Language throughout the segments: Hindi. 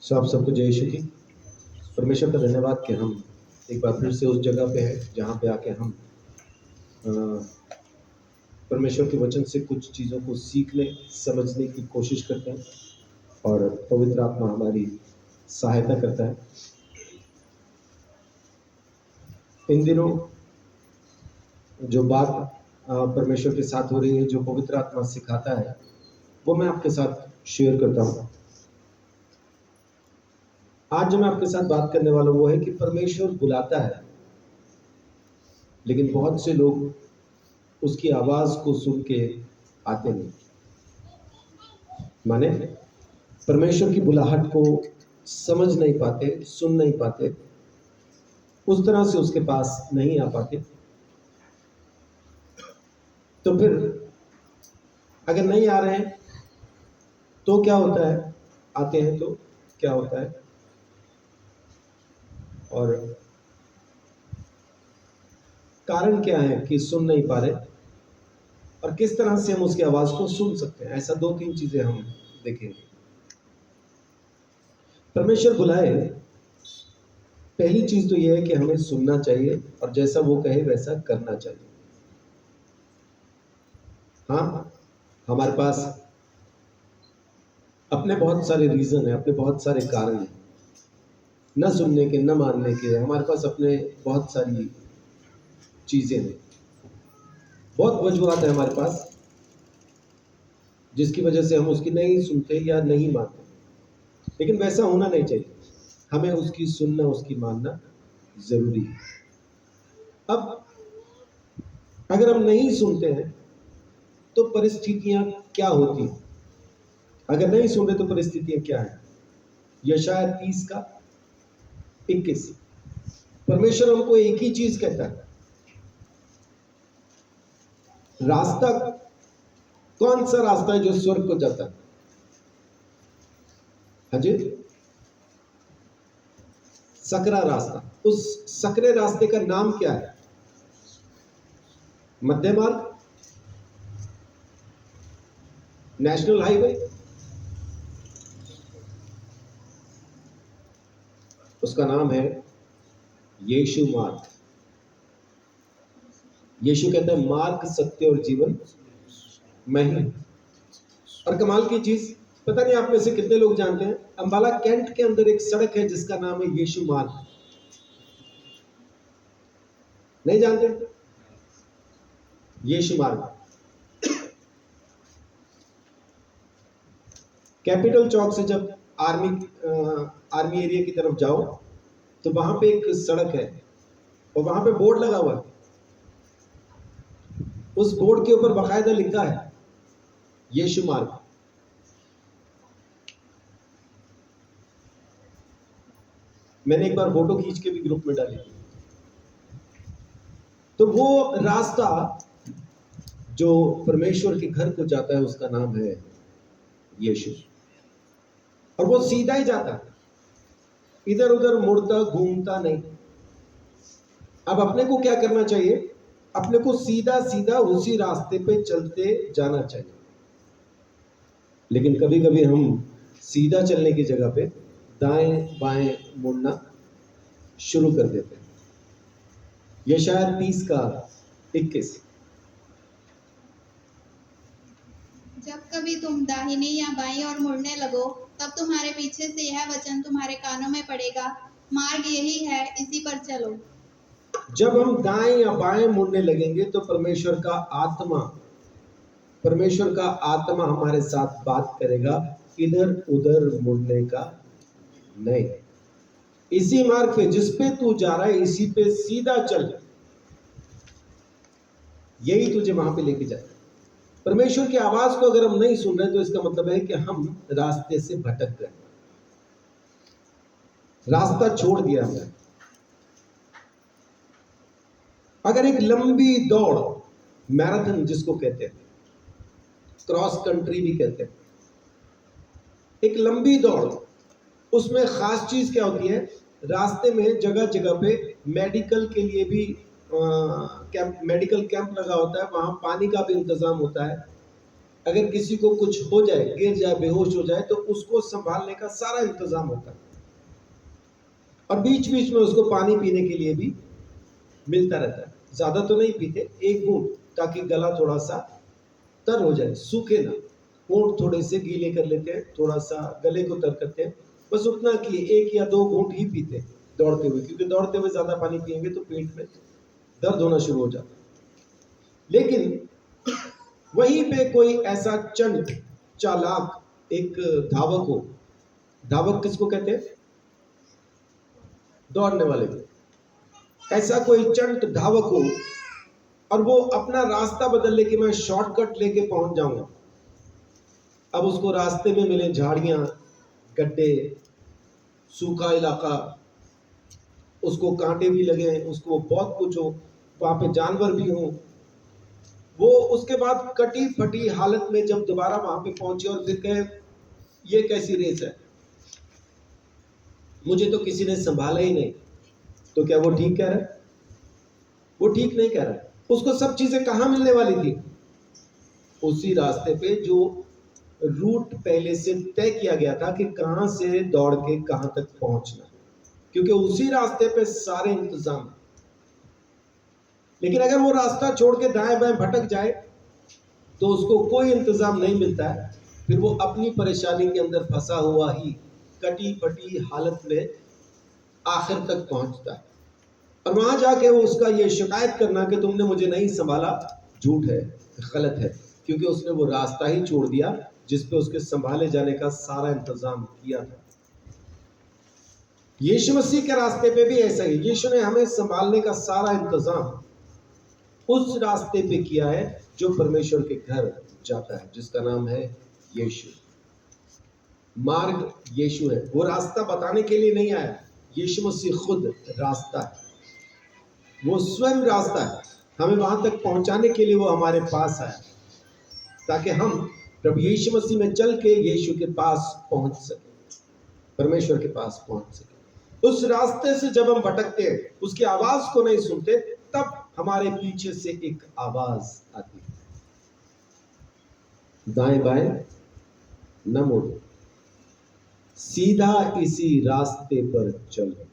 आप सबको जय यीशु की। परमेश्वर का धन्यवाद कि हम एक बार फिर से उस जगह पे हैं जहाँ पे आके हम अ, परमेश्वर के वचन से कुछ चीज़ों को सीखने समझने की कोशिश करते हैं और पवित्र आत्मा हमारी सहायता करता है। इन दिनों जो बात परमेश्वर के साथ हो रही है, जो पवित्र आत्मा सिखाता है, वो मैं आपके साथ शेयर करता हूँ। आज जो मैं आपके साथ बात करने वाला हूँ वो है कि परमेश्वर बुलाता है, लेकिन बहुत से लोग उसकी आवाज को सुन के आते नहीं। माने परमेश्वर की बुलाहट को समझ नहीं पाते, सुन नहीं पाते, उस तरह से उसके पास नहीं आ पाते। तो फिर अगर नहीं आ रहे हैं तो क्या होता है, आते हैं तो क्या होता है, और कारण क्या है कि सुन नहीं पा रहे, और किस तरह से हम उसकी आवाज को सुन सकते हैं। ऐसा 2-3 चीजें हम देखेंगे। परमेश्वर बुलाए, पहली चीज तो यह है कि हमें सुनना चाहिए और जैसा वो कहे वैसा करना चाहिए। हाँ, हमारे पास अपने बहुत सारे रीजन है, अपने बहुत सारे कारण हैं न सुनने के, न मानने के। हमारे पास अपने बहुत सारी चीजें हैं, बहुत वजूहत है हमारे पास जिसकी वजह से हम उसकी नहीं सुनते या नहीं मानते। लेकिन वैसा होना नहीं चाहिए, हमें उसकी सुनना, उसकी मानना जरूरी है। अब अगर हम नहीं सुनते हैं तो परिस्थितियां क्या होती हैं? अगर नहीं सुन रहे तो परिस्थितियां क्या है? यशायाह 30:21। परमेश्वर हमको एक ही चीज कहता है, रास्ता कौन सा रास्ता है जो स्वर्ग को जाता है? हाँ जी, सकरा रास्ता। उस सकरे रास्ते का नाम क्या है? मध्य मार्ग, नेशनल हाईवे, उसका नाम है यीशु मार्ग। यीशु कहता है मार्ग, सत्य और जीवन मैं ही। और कमाल की चीज, पता नहीं आप में से कितने लोग जानते हैं, अंबाला कैंट के अंदर एक सड़क है जिसका नाम है यीशु मार्ग। नहीं जानते? यीशु मार्ग कैपिटल चौक से जब आर्मी एरिया की तरफ जाओ तो वहां पे एक सड़क है और वहां पे बोर्ड लगा हुआ है। उस बोर्ड के ऊपर बाकायदा लिखा है यीशु मार्ग। मैंने एक बार फोटो खींच के भी ग्रुप में डाली। तो वो रास्ता जो परमेश्वर के घर को जाता है उसका नाम है यीशु, और वो सीधा ही जाता है, इधर उधर मुड़ता घूमता नहीं। अब अपने को क्या करना चाहिए? अपने को सीधा सीधा उसी रास्ते पे चलते जाना चाहिए। लेकिन कभी कभी हम सीधा चलने की जगह पे दाएं बाएं मुड़ना शुरू कर देते हैं। यशायाह 30:21। जब कभी तुम दाहिनी या बाईं ओर मुड़ने लगो तब तुम्हारे पीछे से यह वचन तुम्हारे कानों में पड़ेगा, मार्ग यही है, इसी पर चलो। जब हम दाएं या बाएं मुड़ने लगेंगे तो परमेश्वर का आत्मा हमारे साथ बात करेगा, इधर उधर मुड़ने का नहीं। इसी मार्ग पे जिस पे तू जा रहा है इसी पे सीधा चल, यही तुझे वहां पे लेके जाए। परमेश्वर की आवाज को अगर हम नहीं सुन रहे तो इसका मतलब है कि हम रास्ते से भटक गए, रास्ता छोड़ दिया हमने। अगर एक लंबी दौड़, मैराथन जिसको कहते हैं, क्रॉस कंट्री भी कहते हैं, एक लंबी दौड़, उसमें खास चीज क्या होती है? रास्ते में जगह जगह पे मेडिकल के लिए भी मेडिकल कैंप लगा होता है, वहां पानी का भी इंतजाम होता है, अगर किसी को कुछ हो जाए, गिर जाए, बेहोश हो जाए, तो उसको संभालने का सारा इंतजाम होता है और बीच बीच में उसको पानी पीने के लिए भी मिलता रहता है। ज्यादा तो नहीं पीते, एक घूंट, ताकि गला थोड़ा सा तर हो जाए, सूखे ना। होंठ थोड़े से गीले कर लेते हैं, थोड़ा सा गले को तर करते हैं, बस उतना कि 1 या 2 घूंट ही पीते हैं दौड़ते हुए, क्योंकि दौड़ते हुए ज्यादा पानी पिएंगे तो पेट में दर्द होना शुरू हो जाता है। लेकिन वहीं पे कोई ऐसा चंट चालाक एक धावक हो, धावक किसको कहते हैं? दौड़ने वाले को। ऐसा कोई चंट धावक हो और वो अपना रास्ता बदल ले कि मैं शॉर्टकट लेके पहुंच जाऊंगा। अब उसको रास्ते में मिले झाड़ियां, गड्ढे, सूखा इलाका, उसको कांटे भी लगे, उसको बहुत कुछ हो, वहां पे जानवर भी हो, वो उसके बाद कटी फटी हालत में जब दोबारा वहां पे पहुंचे और फिर कहे ये कैसी रेस है, मुझे तो किसी ने संभाला ही नहीं, तो क्या वो ठीक कह रहा है? वो ठीक नहीं कह रहा है। उसको सब चीजें कहां मिलने वाली थी? उसी रास्ते पे जो रूट पहले से तय किया गया था कि कहां से दौड़ के कहां तक पहुंचना, क्योंकि उसी रास्ते पे सारे इंतजाम। लेकिन अगर वो रास्ता छोड़ के दाएं बाएं भटक जाए तो उसको कोई इंतजाम नहीं मिलता है, फिर वो अपनी परेशानी के अंदर फंसा हुआ ही कटी फटी हालत में आखिर तक पहुंचता है। और वहां जाके वो उसका ये शिकायत करना कि तुमने मुझे नहीं संभाला, झूठ है, गलत है, क्योंकि उसने वो रास्ता ही छोड़ दिया जिस पे उसके संभाले जाने का सारा इंतजाम किया था। यीशु मसीह के रास्ते पे भी ऐसा ही, यीशु ने हमें संभालने का सारा इंतजाम उस रास्ते पे किया है जो परमेश्वर के घर जाता है, जिसका नाम है यीशु। मार्ग यीशु है, वो रास्ता बताने के लिए नहीं आया, यीशु मसीह खुद रास्ता है, वो स्वयं रास्ता है। हमें वहां तक पहुंचाने के लिए वो हमारे पास आया ताकि हम प्रभु यीशु मसीह में चल के यीशु के पास पहुंच सके, परमेश्वर के पास पहुंच सके। उस रास्ते से जब हम भटकते हैं, उसकी आवाज को नहीं सुनते, तब हमारे पीछे से एक आवाज आती है, दाएं बाएं न मुड़ो, सीधा इसी रास्ते पर चलो,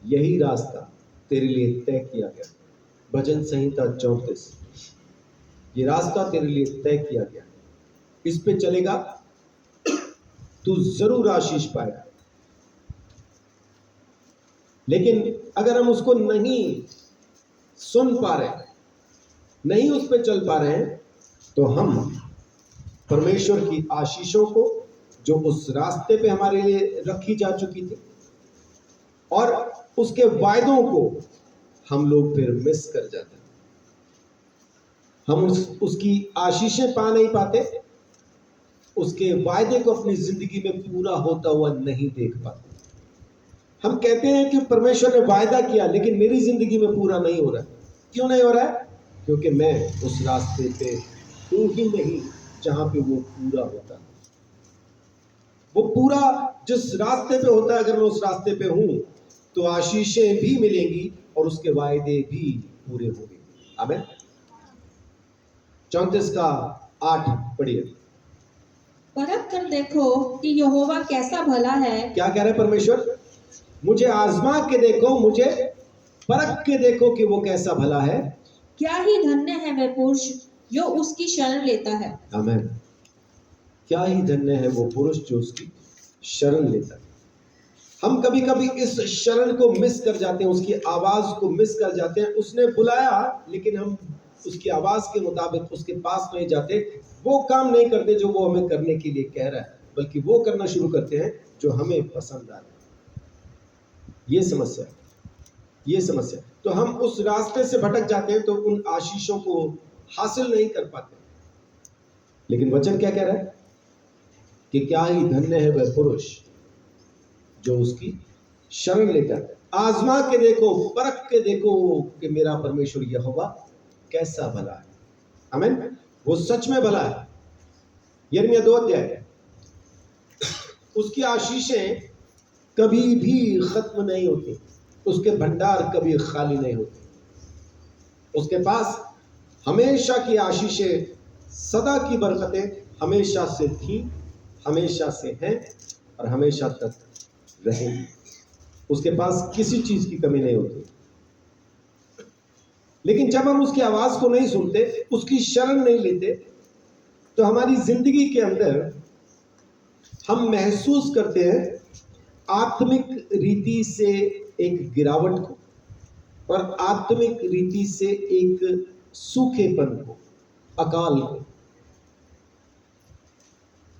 यही रास्ता तेरे लिए तय किया गया। भजन संहिता 34। ये रास्ता तेरे लिए तय किया गया, इस पे चलेगा तू जरूर आशीष पाएगा। लेकिन अगर हम उसको नहीं सुन पा रहे, नहीं उस पे चल पा रहे हैं, तो हम परमेश्वर की आशीषों को जो उस रास्ते पे हमारे लिए रखी जा चुकी थी और उसके वायदों को हम लोग फिर मिस कर जाते हैं। हम उसकी आशीषें पा नहीं पाते, उसके वायदे को अपनी जिंदगी में पूरा होता हुआ नहीं देख पाते। हम कहते हैं कि परमेश्वर ने वायदा किया लेकिन मेरी जिंदगी में पूरा नहीं हो रहा है। क्यों नहीं हो रहा है? क्योंकि मैं उस रास्ते पे हूं ही नहीं जहां पे वो पूरा होता है। वो पूरा जिस रास्ते पे होता है, अगर मैं उस रास्ते पे हूं तो आशीषें भी मिलेंगी और उसके वायदे भी पूरे होंगे। आमीन। 34 का 8 पढ़िए। परख कर देखो कि यहोवा कैसा भला है। क्या कह रहे हैं परमेश्वर? मुझे आजमा के देखो, मुझे परख के देखो कि वो कैसा भला है। क्या ही धन्य है वह पुरुष जो उसकी शरण लेता है। आमीन। क्या ही धन्य है वो पुरुष जो उसकी शरण लेता है। हम कभी कभी इस शरण को मिस कर जाते हैं, उसकी आवाज को मिस कर जाते हैं। उसने बुलाया लेकिन हम उसकी आवाज के मुताबिक उसके पास नहीं जाते, वो काम नहीं करते जो वो हमें करने के लिए कह रहा है, बल्कि वो करना शुरू करते हैं जो हमें पसंद आ रहा है। ये समस्या, ये समस्या। तो हम उस रास्ते से भटक जाते हैं तो उन आशीषों को हासिल नहीं कर पाते। लेकिन वचन क्या कह रहा है कि क्या ही धन्य है वह पुरुष जो उसकी शरण लेता है। आजमा के देखो, परख के देखो कि मेरा परमेश्वर यहोवा कैसा भला है। आमीन। वो सच में भला है। यिर्मयाह 2 अध्याय। उसकी आशीषें कभी भी खत्म नहीं होती, उसके भंडार कभी खाली नहीं होते। उसके पास हमेशा की आशीषें, सदा की बरकतें हमेशा से थी, हमेशा से है और हमेशा तक रहेगी। उसके पास किसी चीज की कमी नहीं होती। लेकिन जब हम उसकी आवाज को नहीं सुनते, उसकी शरण नहीं लेते, तो हमारी जिंदगी के अंदर हम महसूस करते हैं आत्मिक रीति से एक गिरावट को और आत्मिक रीति से एक सूखेपन को, अकाल को।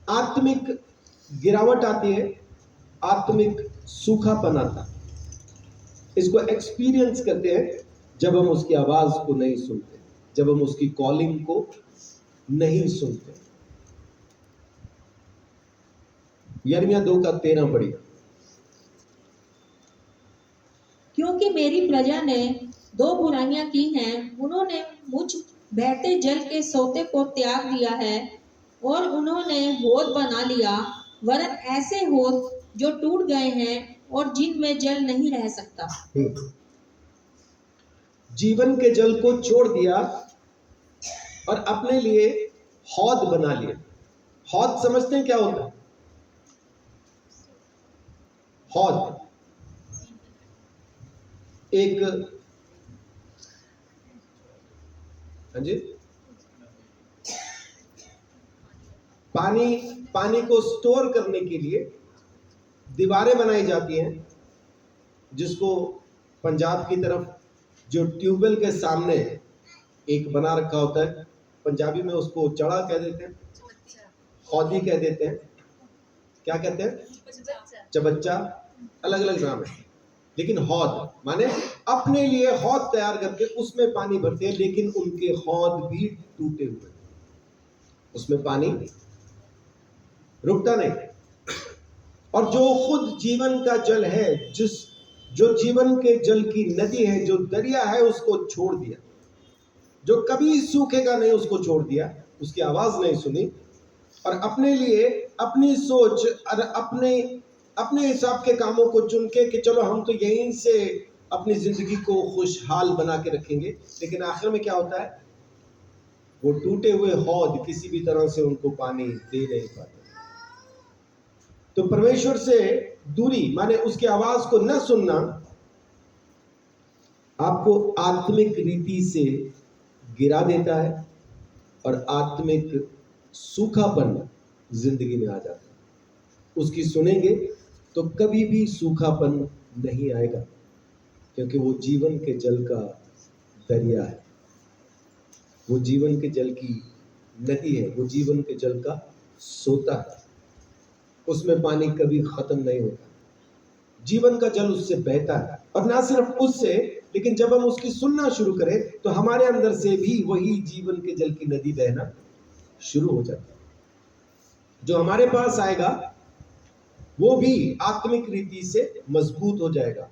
आत्मिक गिरावट आती है, आत्मिक सूखापन आता है। इसको एक्सपीरियंस करते हैं जब हम उसकी आवाज को नहीं सुनते, जब हम उसकी कॉलिंग को नहीं सुनते। यिर्मयाह 2:13 पढ़िए। क्योंकि मेरी प्रजा ने दो बुराइयां की हैं, उन्होंने मुझ बहते जल के सोते को त्याग दिया है और उन्होंने होद बना लिया, वरन ऐसे होद जो टूट गए हैं और जिनमें जल नहीं रह सकता। जीवन के जल को छोड़ दिया और अपने लिए हौद बना लिया। हौद समझते हैं क्या होता है? हौद एक, हाँ जी, पानी को स्टोर करने के लिए दीवारें बनाई जाती हैं, जिसको पंजाब की तरफ जो ट्यूबवेल के सामने एक बना रखा होता है, पंजाबी में उसको चढ़ा कह देते हैं, हौदी कह देते हैं, क्या कहते हैं, चबच्चा, अलग अलग नाम है। लेकिन हौद माने अपने लिए हौद तैयार करके उसमें पानी भरते हैं, लेकिन उनके हौद भी टूटे हुए, उसमें पानी रुकता नहीं। और जो खुद जीवन का जल है, जो जीवन के जल की नदी है, जो दरिया है, उसको छोड़ दिया, जो कभी सूखेगा नहीं उसको छोड़ दिया, उसकी आवाज नहीं सुनी और अपने लिए अपनी सोच और अपने हिसाब के कामों को चुन के कि चलो हम तो यहीं से अपनी जिंदगी को खुशहाल बना के रखेंगे। लेकिन आखिर में क्या होता है? वो टूटे हुए हौद किसी भी तरह से उनको पानी दे नहीं पाते। तो परमेश्वर से दूरी माने उसकी आवाज को न सुनना आपको आत्मिक रीति से गिरा देता है और आत्मिक सूखापन जिंदगी में आ जाता है। उसकी सुनेंगे तो कभी भी सूखापन नहीं आएगा, क्योंकि वो जीवन के जल का दरिया है, वो जीवन के जल की नदी है, वो जीवन के जल का सोता है। उसमें पानी कभी खत्म नहीं होता, जीवन का जल उससे बहता है। और ना सिर्फ उससे, लेकिन जब हम उसकी सुनना शुरू करें तो हमारे अंदर से भी वही जीवन के जल की नदी बहना शुरू हो जाती है। जो हमारे पास आएगा वो भी आत्मिक रीति से मजबूत हो जाएगा,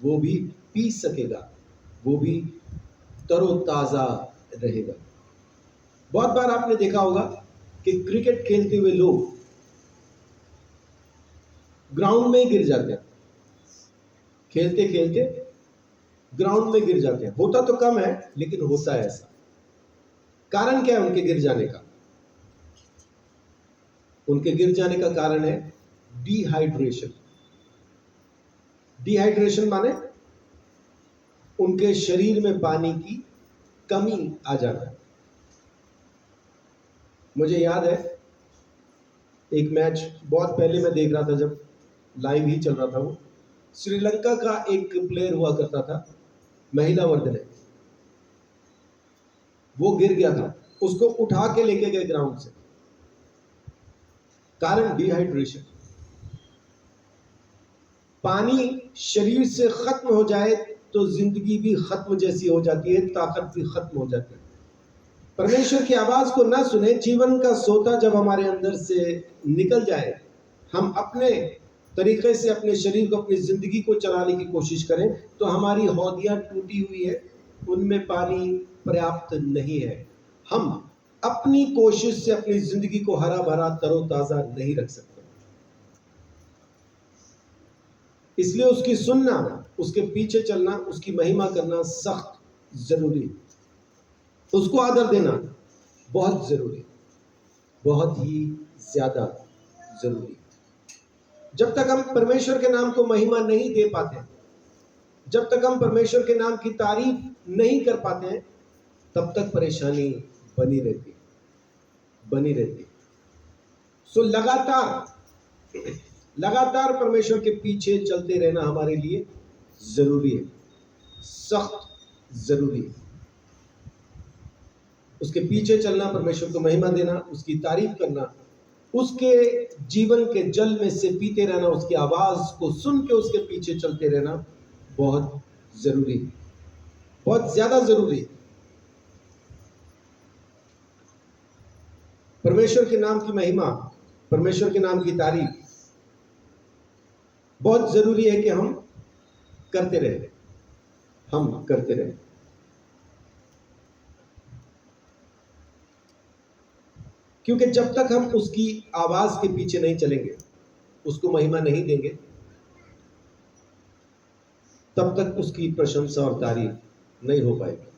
वो भी पी सकेगा, वो भी तरोताजा रहेगा। बहुत बार आपने देखा होगा कि क्रिकेट खेलते हुए लोग ग्राउंड में ही गिर जाते हैं, खेलते खेलते ग्राउंड में गिर जाते हैं। होता तो कम है, लेकिन होता है ऐसा। कारण क्या है उनके गिर जाने का? उनके गिर जाने का कारण है डिहाइड्रेशन। डिहाइड्रेशन माने उनके शरीर में पानी की कमी आ जाना। मुझे याद है एक मैच बहुत पहले मैं देख रहा था, जब लाइव ही चल रहा था, वो श्रीलंका का एक प्लेयर हुआ करता था, महिला वर्धन है, वो गिर गया था, उसको उठा के लेके गए ग्राउंड से। कारण डिहाइड्रेशन। पानी शरीर से खत्म हो जाए तो जिंदगी भी खत्म जैसी हो जाती है, ताकत भी खत्म हो जाती है। परमेश्वर की आवाज को ना सुने, जीवन का सोता जब हमारे अंदर से निकल जाए, हम अपने तरीके से अपने शरीर को, अपनी जिंदगी को चलाने की कोशिश करें, तो हमारी हौदियां टूटी हुई है, उनमें पानी पर्याप्त नहीं है। हम अपनी कोशिश से अपनी जिंदगी को हरा भरा तरोताजा नहीं रख सकते। इसलिए उसकी सुनना, उसके पीछे चलना, उसकी महिमा करना सख्त जरूरी है। उसको आदर देना बहुत जरूरी है। बहुत ही ज्यादा जरूरी। जब तक हम परमेश्वर के नाम को महिमा नहीं दे पाते, जब तक हम परमेश्वर के नाम की तारीफ नहीं कर पाते, तब तक परेशानी बनी रहती। सो लगातार परमेश्वर के पीछे चलते रहना हमारे लिए जरूरी है, सख्त जरूरी है। उसके पीछे चलना, परमेश्वर को महिमा देना, उसकी तारीफ करना, उसके जीवन के जल में से पीते रहना, उसकी आवाज को सुन के उसके पीछे चलते रहना बहुत जरूरी है, बहुत ज्यादा जरूरी है। परमेश्वर के नाम की महिमा, परमेश्वर के नाम की तारीफ बहुत जरूरी है कि हम करते रहें। क्योंकि जब तक हम उसकी आवाज के पीछे नहीं चलेंगे, उसको महिमा नहीं देंगे, तब तक उसकी प्रशंसा और तारीफ नहीं हो पाएगी।